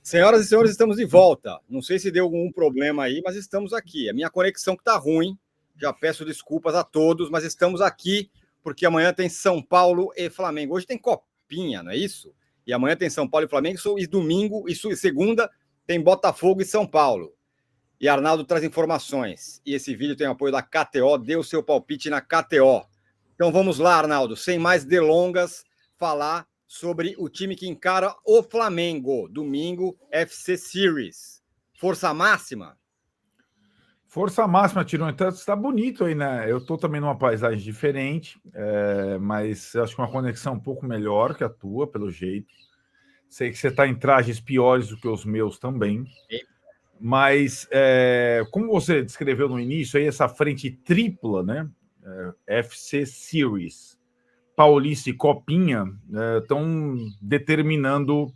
Senhoras e senhores, estamos de volta. Não sei se deu algum problema aí, mas estamos aqui. A minha conexão que está ruim. Já peço desculpas a todos, mas estamos aqui porque amanhã tem São Paulo e Flamengo. Hoje tem Copinha, não é isso? E amanhã tem São Paulo e Flamengo, e domingo e segunda tem Botafogo e São Paulo. E Arnaldo traz informações. E esse vídeo tem o apoio da KTO. Dê o seu palpite na KTO. Então vamos lá, Arnaldo, sem mais delongas, falar sobre o time que encara o Flamengo. Domingo, FC Series. Força máxima? Força máxima, Tirone. Então, está bonito aí, né? Eu estou também numa paisagem diferente, mas acho que uma conexão um pouco melhor que a tua, pelo jeito. Sei que você está em trajes piores do que os meus também. Mas, como você descreveu no início, aí essa frente tripla, né? FC Series, Paulista e Copinha, estão determinando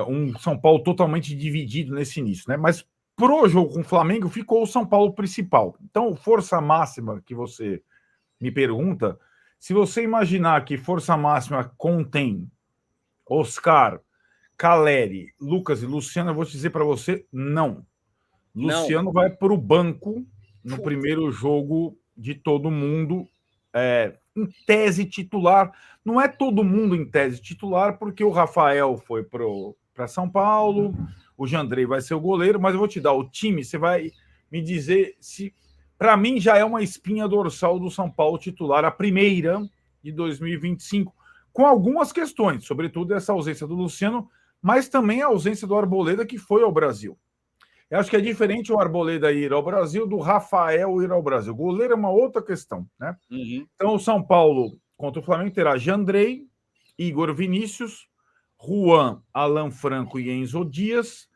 um São Paulo totalmente dividido nesse início, né? Mas pro jogo com o Flamengo ficou o São Paulo principal. Então, força máxima que você me pergunta, se você imaginar que força máxima contém Oscar, Caleri, Lucas e Luciano, eu vou te dizer para você, não. Luciano vai para o banco no primeiro jogo de todo mundo, em tese titular. Não é todo mundo em tese titular, porque o Rafael foi para São Paulo, o Jandrei vai ser o goleiro, mas eu vou te dar o time, você vai me dizer se... Para mim, já é uma espinha dorsal do São Paulo titular, a primeira de 2025, com algumas questões, sobretudo essa ausência do Luciano, mas também a ausência do Arboleda, que foi ao Brasil. Eu acho que é diferente o Arboleda ir ao Brasil do Rafael ir ao Brasil. O goleiro é uma outra questão, né? Uhum. Então, o São Paulo contra o Flamengo terá Jandrei, Igor Vinícius, Juan, Alan Franco e Enzo Dias,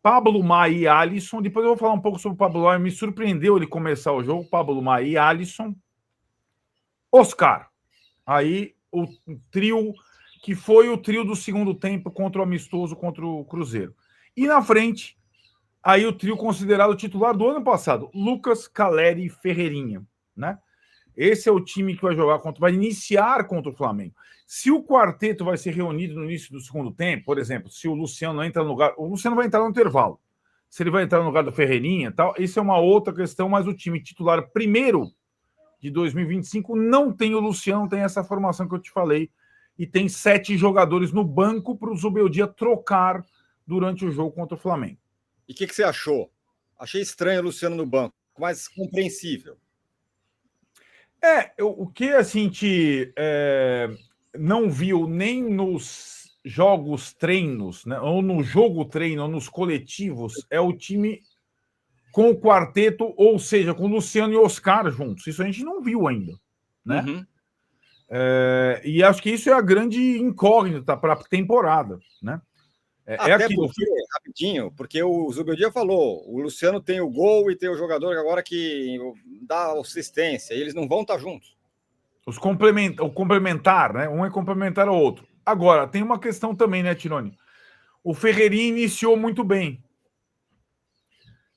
Pablo Maia e Alisson. Depois eu vou falar um pouco sobre o Pablo Maia. Me surpreendeu ele começar o jogo. Pablo Maia e Alisson. Oscar. Aí o trio que foi o trio do segundo tempo contra o amistoso, contra o Cruzeiro. E na frente, aí o trio considerado titular do ano passado, Lucas, Caleri e Ferreirinha, né? Esse é o time que vai iniciar contra o Flamengo. Se o quarteto vai ser reunido no início do segundo tempo, por exemplo, se o Luciano entra no lugar... O Luciano vai entrar no intervalo. Se ele vai entrar no lugar do Ferreirinha e tal, isso é uma outra questão, mas o time titular primeiro de 2025 não tem o Luciano, tem essa formação que eu te falei, e tem 7 jogadores no banco para o Zubeldia trocar durante o jogo contra o Flamengo. E o que você achou? Achei estranho o Luciano no banco, mas compreensível. O que a gente não viu nem nos jogos treinos, né, ou no jogo treino, ou nos coletivos, é o time com o quarteto, ou seja, com o Luciano e o Oscar juntos. Isso a gente não viu ainda, né? Uhum. E acho que isso é a grande incógnita para a temporada, né? Até porque, rapidinho, porque o Zubeldia falou, o Luciano tem o gol e tem o jogador agora que dá assistência, e eles não vão estar juntos. O complementar, né? Um é complementar ao outro. Agora, tem uma questão também, né, Tirone? O Ferreirinha iniciou muito bem,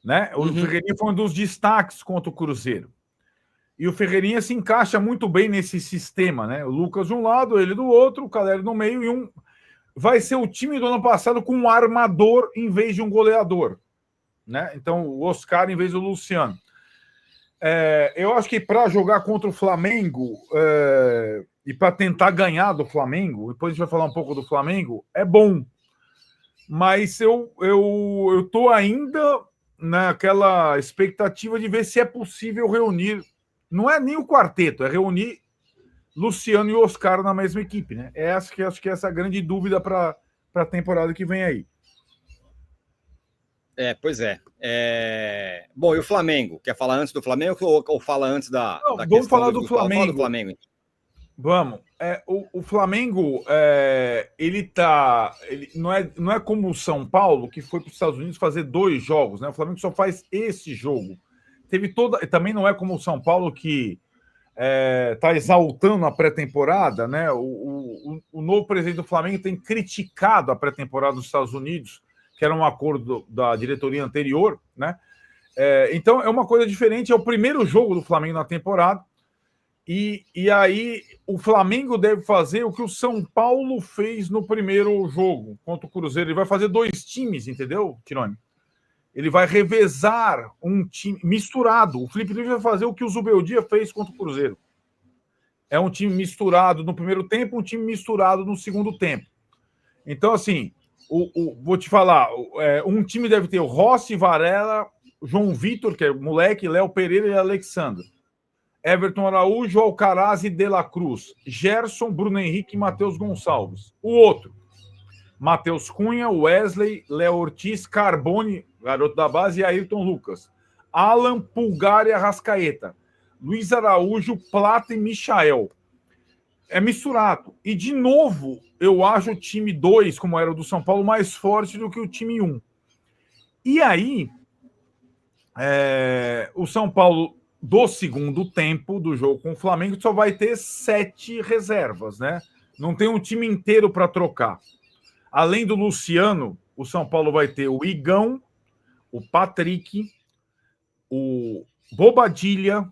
né? O Ferreirinha foi um dos destaques contra o Cruzeiro. E o Ferreirinha se encaixa muito bem nesse sistema, né? O Lucas de um lado, ele do outro, o Caleri no meio e vai ser o time do ano passado com um armador em vez de um goleador, né? Então, o Oscar em vez do Luciano. Eu acho que para jogar contra o Flamengo e para tentar ganhar do Flamengo, depois a gente vai falar um pouco do Flamengo, é bom. Mas eu tô ainda naquela expectativa de ver se é possível reunir, não é nem o quarteto, é reunir Luciano e Oscar na mesma equipe, né? Acho que essa é a grande dúvida para a temporada que vem aí. Pois é. Bom, e o Flamengo? Quer falar antes do Flamengo ou fala antes da Não, vamos falar do Flamengo. Fala do Flamengo, então. Vamos. O Flamengo, ele não é como o São Paulo, que foi para os Estados Unidos fazer 2 jogos, né? O Flamengo só faz esse jogo. Também não é como o São Paulo, que está exaltando a pré-temporada, né? O novo presidente do Flamengo tem criticado a pré-temporada dos Estados Unidos, que era um acordo da diretoria anterior, né? Então é uma coisa diferente, é o primeiro jogo do Flamengo na temporada, e aí o Flamengo deve fazer o que o São Paulo fez no primeiro jogo contra o Cruzeiro. Ele vai fazer 2 times, entendeu, Tironi? Ele vai revezar um time misturado. O Felipe Luiz vai fazer o que o Zubeldia fez contra o Cruzeiro. É um time misturado no primeiro tempo, um time misturado no segundo tempo. Então, assim, vou te falar, um time deve ter o Rossi, Varela, João Vitor, que é moleque, Léo Pereira e Alexandre. Everton Araújo, Alcaraz e De La Cruz. Gerson, Bruno Henrique e Matheus Gonçalves. O outro, Matheus Cunha, Wesley, Léo Ortiz, Carbone, garoto da base, e Ayrton Lucas. Alan, Pulgar e Arrascaeta. Luiz Araújo, Plata e Michael. É misturado. E, de novo, eu acho o time 2, como era o do São Paulo, mais forte do que o time 1. E aí, o São Paulo, do segundo tempo do jogo com o Flamengo, só vai ter 7 reservas, né? Não tem um time inteiro para trocar. Além do Luciano, o São Paulo vai ter o Igão, o Patrick, o Bobadilha,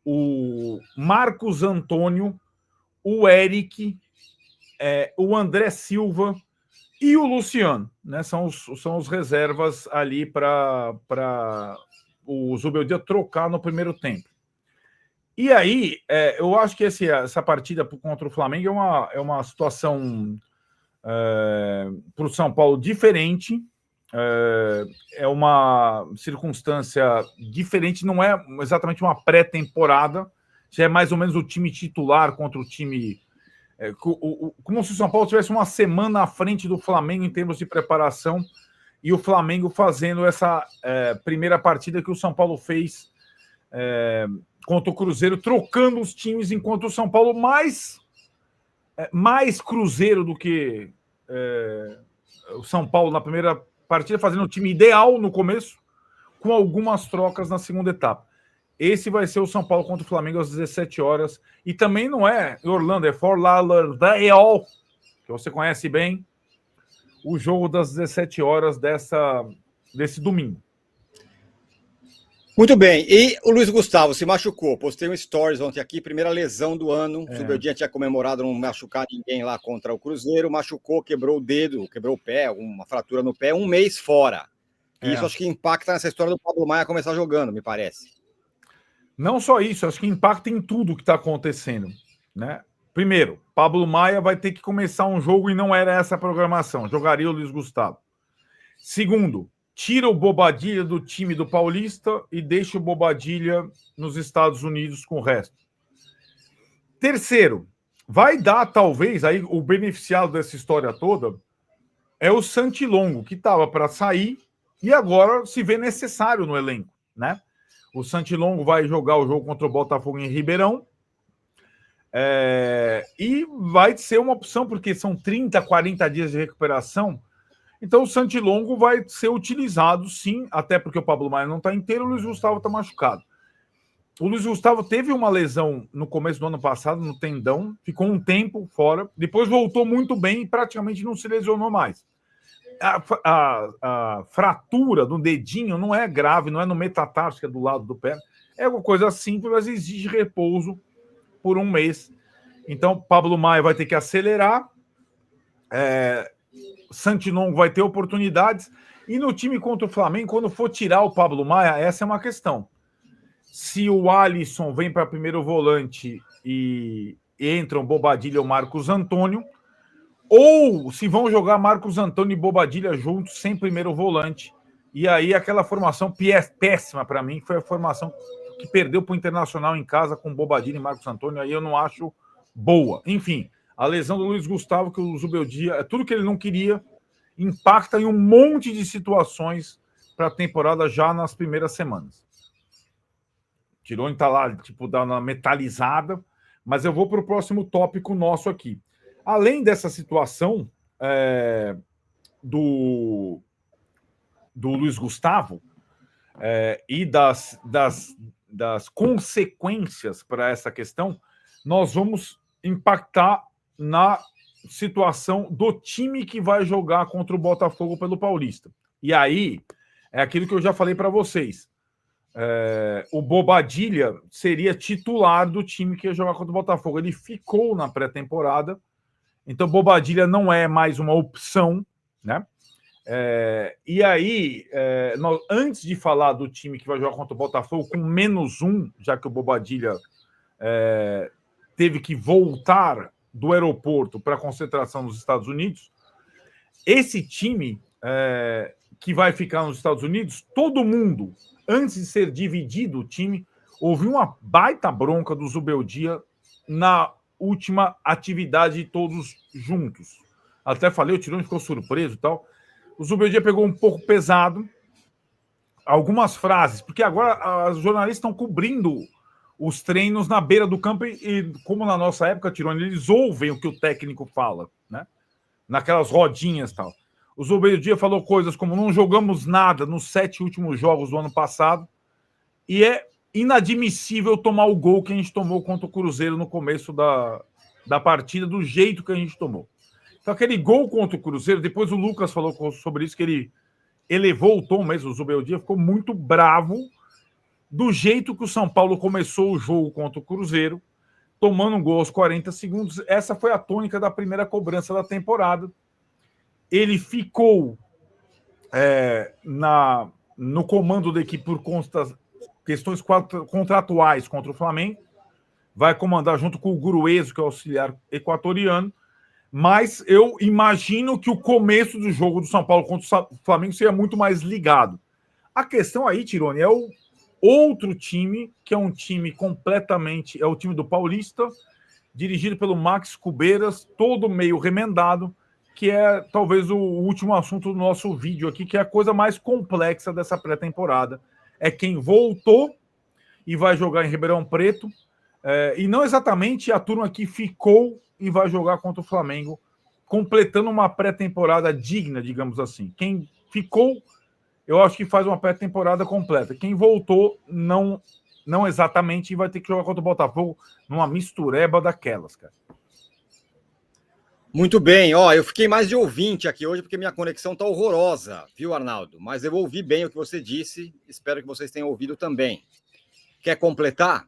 o Marcos Antônio, o Eric, o André Silva e o Luciano, né? São os reservas ali para o Zubeldia trocar no primeiro tempo. E aí, eu acho que essa partida contra o Flamengo é uma situação para o São Paulo diferente, é uma circunstância diferente, não é exatamente uma pré-temporada, já é mais ou menos o time titular contra o time... como se o São Paulo tivesse uma semana à frente do Flamengo em termos de preparação, e o Flamengo fazendo essa primeira partida que o São Paulo fez contra o Cruzeiro, trocando os times, enquanto o São Paulo mais Cruzeiro do que o São Paulo na primeira partida, fazendo o time ideal no começo, com algumas trocas na segunda etapa. Esse vai ser o São Paulo contra o Flamengo às 17 horas. E também não é em Orlando, é Fort Lauderdale, que você conhece bem, o jogo das 17 horas desse domingo. Muito bem. E o Luiz Gustavo se machucou. Postei um stories ontem aqui, primeira lesão do ano. O Zubeldia tinha comemorado não machucar ninguém lá contra o Cruzeiro. Machucou, quebrou o dedo, quebrou o pé, uma fratura no pé, 1 mês fora. E isso acho que impacta nessa história do Pablo Maia começar jogando, me parece. Não só isso, acho que impacta em tudo que está acontecendo, né? Primeiro, Pablo Maia vai ter que começar um jogo e não era essa a programação. Jogaria o Luiz Gustavo. Segundo, tira o Bobadilha do time do Paulista e deixa o Bobadilha nos Estados Unidos com o resto. Terceiro, vai dar, talvez, aí o beneficiado dessa história toda é o Santilongo, que estava para sair e agora se vê necessário no elenco, né? O Santilongo vai jogar o jogo contra o Botafogo em Ribeirão e vai ser uma opção, porque são 30, 40 dias de recuperação. Então o Santilongo vai ser utilizado, sim, até porque o Pablo Maia não está inteiro, o Luiz Gustavo está machucado. O Luiz Gustavo teve uma lesão no começo do ano passado, no tendão, ficou um tempo fora, depois voltou muito bem e praticamente não se lesionou mais. A fratura do dedinho não é grave, não é no metatarso, do lado do pé, é uma coisa simples, mas exige repouso por 1 mês. Então Pablo Maia vai ter que acelerar, Santilongo vai ter oportunidades, e no time contra o Flamengo, quando for tirar o Pablo Maia, essa é uma questão. Se o Alisson vem para primeiro volante e entram Bobadilha ou Marcos Antônio, ou se vão jogar Marcos Antônio e Bobadilha juntos, sem primeiro volante, e aí aquela formação péssima para mim, foi a formação que perdeu para o Internacional em casa com Bobadilha e Marcos Antônio, aí eu não acho boa. Enfim, a lesão do Luiz Gustavo, que o Zubeldia, tudo que ele não queria, impacta em um monte de situações para a temporada já nas primeiras semanas. Tironi está lá, tipo, dá uma metalizada, mas eu vou para o próximo tópico nosso aqui. Além dessa situação do Luiz Gustavo e das consequências para essa questão, nós vamos impactar na situação do time que vai jogar contra o Botafogo pelo Paulista. E aí, é aquilo que eu já falei para vocês. O Bobadilla seria titular do time que ia jogar contra o Botafogo. Ele ficou na pré-temporada, então Bobadilla não é mais uma opção, né? E aí, antes de falar do time que vai jogar contra o Botafogo com -1, já que o Bobadilla teve que voltar do aeroporto para a concentração nos Estados Unidos, esse time que vai ficar nos Estados Unidos, todo mundo, antes de ser dividido o time, houve uma baita bronca do Zubeldia na última atividade de todos juntos. Até falei, o Tirone ficou surpreso e tal. O Zubeldia pegou um pouco pesado algumas frases, porque agora os jornalistas estão cobrindo os treinos na beira do campo e como na nossa época, Tirone, eles ouvem o que o técnico fala, né? Naquelas rodinhas e tal. O Zubeldia falou coisas como não jogamos nada nos 7 últimos jogos do ano passado e é inadmissível tomar o gol que a gente tomou contra o Cruzeiro no começo da partida, do jeito que a gente tomou. Então, aquele gol contra o Cruzeiro, depois o Lucas falou sobre isso, que ele elevou o tom mesmo, o Zubeldia ficou muito bravo do jeito que o São Paulo começou o jogo contra o Cruzeiro, tomando um gol aos 40 segundos. Essa foi a tônica da primeira cobrança da temporada. Ele ficou no comando da equipe por questões contratuais contra o Flamengo. Vai comandar junto com o Gurueso, que é o auxiliar equatoriano. Mas eu imagino que o começo do jogo do São Paulo contra o Flamengo seria muito mais ligado. A questão aí, Tirone, é o outro time, que é um time completamente... É o time do Paulista, dirigido pelo Max Cubeiras, todo meio remendado, que é talvez o último assunto do nosso vídeo aqui, que é a coisa mais complexa dessa pré-temporada. É quem voltou e vai jogar em Ribeirão Preto, e não exatamente a turma que ficou e vai jogar contra o Flamengo, completando uma pré-temporada digna, digamos assim. Quem ficou, eu acho que faz uma pré-temporada completa. Quem voltou, não exatamente, e vai ter que jogar contra o Botafogo numa mistureba daquelas, cara. Muito bem, eu fiquei mais de ouvinte aqui hoje porque minha conexão tá horrorosa, viu, Arnaldo? Mas eu ouvi bem o que você disse, espero que vocês tenham ouvido também. Quer completar?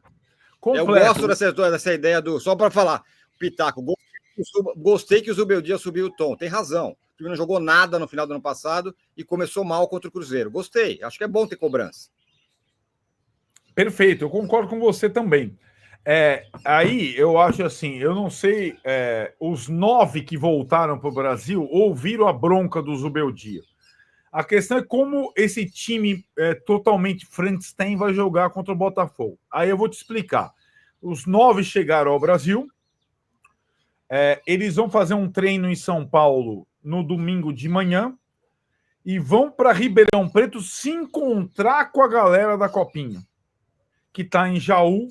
Completo. Eu gosto dessa ideia do... Só para falar, Pitaco, gostei que o Zubeldia subiu o tom, tem razão. O time não jogou nada no final do ano passado e começou mal contra o Cruzeiro. Gostei, acho que é bom ter cobrança. Perfeito, eu concordo com você também. Aí eu acho assim, eu não sei, os 9 que voltaram para o Brasil ouviram a bronca do Zubeldia. A questão é como esse time totalmente Frankenstein vai jogar contra o Botafogo. Aí eu vou te explicar. Os 9 chegaram ao Brasil, eles vão fazer um treino em São Paulo no domingo de manhã e vão para Ribeirão Preto se encontrar com a galera da Copinha, que está em Jaú,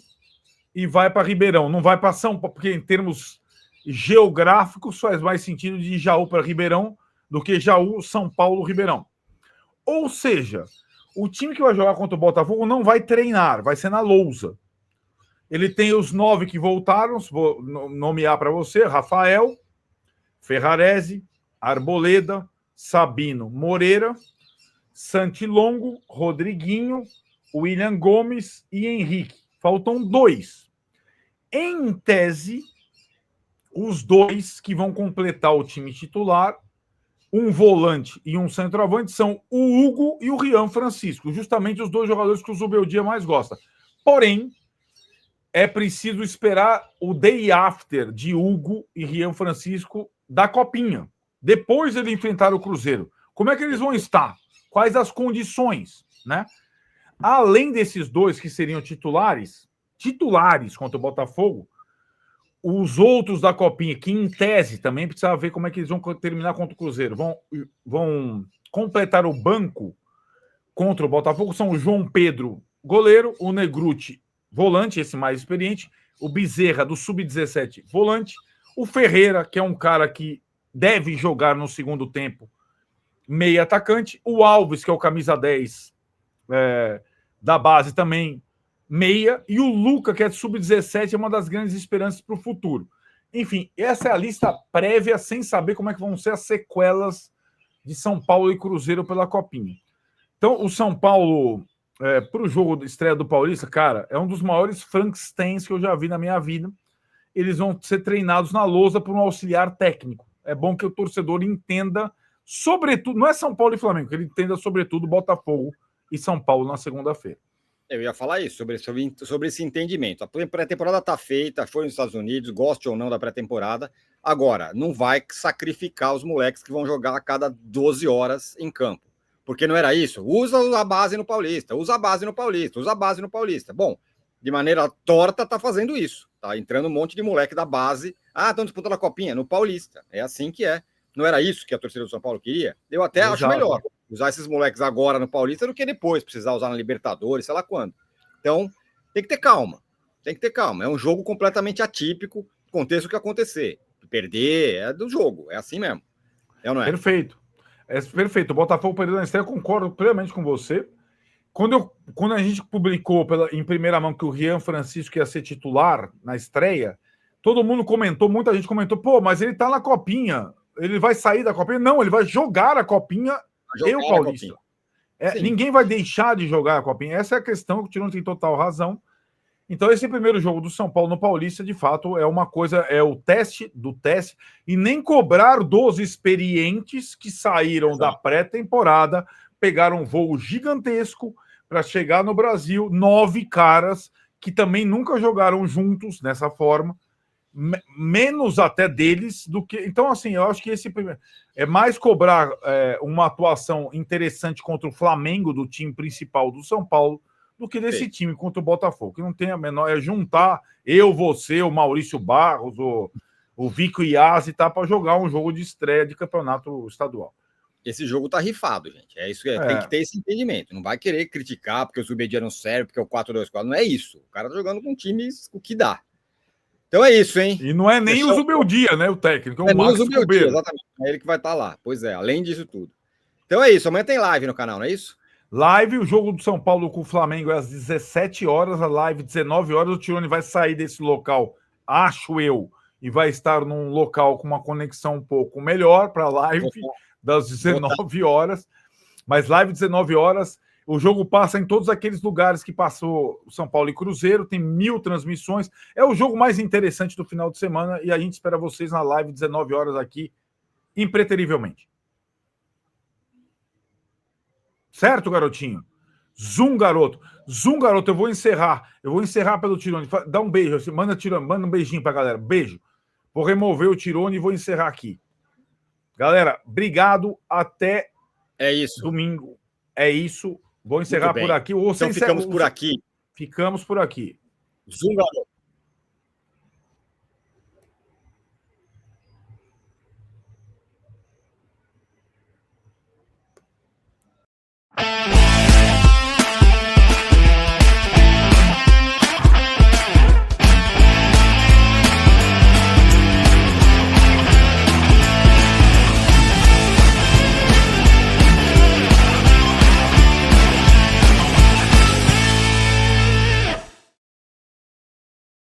e vai para Ribeirão. Não vai para São Paulo, porque em termos geográficos faz mais sentido de Jaú para Ribeirão do que Jaú, São Paulo, Ribeirão. Ou seja, o time que vai jogar contra o Botafogo não vai treinar, vai ser na lousa. Ele tem os 9 que voltaram, vou nomear para você: Rafael, Ferrarese, Arboleda, Sabino, Moreira, Santilongo, Rodriguinho, William Gomes e Henrique. Faltam 2. Em tese, os 2 que vão completar o time titular, um volante e um centroavante, são o Hugo e o Rian Francisco, justamente os 2 jogadores que o Zubeldia mais gosta. Porém, é preciso esperar o day after de Hugo e Rian Francisco da Copinha. Depois ele enfrentar o Cruzeiro. Como é que eles vão estar? Quais as condições, né? Além desses 2 que seriam titulares contra o Botafogo, os outros da Copinha, que em tese também precisa ver como é que eles vão terminar contra o Cruzeiro, vão completar o banco contra o Botafogo, são o João Pedro, goleiro, o Negruti, volante, esse mais experiente, o Bezerra, do Sub-17, volante, o Ferreira, que é um cara que deve jogar no segundo tempo, meio atacante, o Alves, que é o camisa 10 da base também, meia, e o Luca, que é de sub-17, é uma das grandes esperanças para o futuro. Enfim, essa é a lista prévia, sem saber como é que vão ser as sequelas de São Paulo e Cruzeiro pela Copinha. Então, o São Paulo, para o jogo de estreia do Paulista, cara, é um dos maiores Frankensteins que eu já vi na minha vida. Eles vão ser treinados na lousa por um auxiliar técnico. É bom que o torcedor entenda, sobretudo, não é São Paulo e Flamengo, que ele entenda, sobretudo, Botafogo e São Paulo na segunda-feira. Eu ia falar isso, sobre esse entendimento. A pré-temporada está feita, foi nos Estados Unidos, goste ou não da pré-temporada. Agora, não vai sacrificar os moleques que vão jogar a cada 12 horas em campo. Porque não era isso? Usa a base no Paulista, usa a base no Paulista, usa a base no Paulista. Bom, de maneira torta, tá fazendo isso. Tá entrando um monte de moleque da base. Ah, estão disputando a Copinha no Paulista. É assim que é. Não era isso que a torcida do São Paulo queria? Eu até acho melhor usar esses moleques agora no Paulista do que depois precisar usar na Libertadores, sei lá quando. Então, tem que ter calma. Tem que ter calma. É um jogo completamente atípico, aconteça o que acontecer. Perder é do jogo, é assim mesmo. É ou não é? Perfeito. É perfeito. O Botafogo perdeu na estreia, eu concordo plenamente com você. Quando a gente publicou em primeira mão que o Rian Francisco ia ser titular na estreia, todo mundo comentou, muita gente comentou, pô, mas ele tá na Copinha, ele vai sair da Copinha? Não, ele vai jogar a Copinha e o Paulista. Ninguém vai deixar de jogar a Copinha. Essa é a questão que o Tirone tem total razão. Então, esse primeiro jogo do São Paulo no Paulista, de fato, é uma coisa, é o teste do teste, e nem cobrar dos experientes que saíram da pré-temporada, pegaram um voo gigantesco para chegar no Brasil, 9 caras que também nunca jogaram juntos dessa forma, menos até deles do que... Então, assim, eu acho que esse primeiro... É mais cobrar uma atuação interessante contra o Flamengo, do time principal do São Paulo, do que desse time contra o Botafogo, que não tem a menor... É juntar eu, você, o Maurício Barros, o Vico Iazzi, tá, para jogar um jogo de estreia de campeonato estadual. Esse jogo tá rifado, gente. É isso que tem que ter esse entendimento. Não vai querer criticar porque o Zubedi não serve, porque o 4-2-4. Não é isso. O cara tá jogando com times o que dá. Então é isso, hein? E não é nem o Zubeldia, né? O técnico. É o Max Zubeldia, exatamente. É ele que vai estar lá. Pois é, além disso tudo. Então é isso. Amanhã tem live no canal, não é isso? Live, o jogo do São Paulo com o Flamengo é às 17 horas, a live 19 horas. O Tirone vai sair desse local, acho eu, e vai estar num local com uma conexão um pouco melhor para a live das 19 horas. Mas live 19 horas, o jogo passa em todos aqueles lugares que passou o São Paulo e Cruzeiro, tem 1000 transmissões. É o jogo mais interessante do final de semana e a gente espera vocês na live 19 horas aqui, impreterivelmente. Certo, garotinho? Zoom, garoto. Zoom, garoto, eu vou encerrar pelo Tirone. Dá um beijo, manda um beijinho pra galera. Beijo. Vou remover o Tirone e vou encerrar aqui. Galera, obrigado. Até domingo. É isso. Vou encerrar por aqui. Então ficamos por aqui. Ficamos por aqui. Zoom, garoto.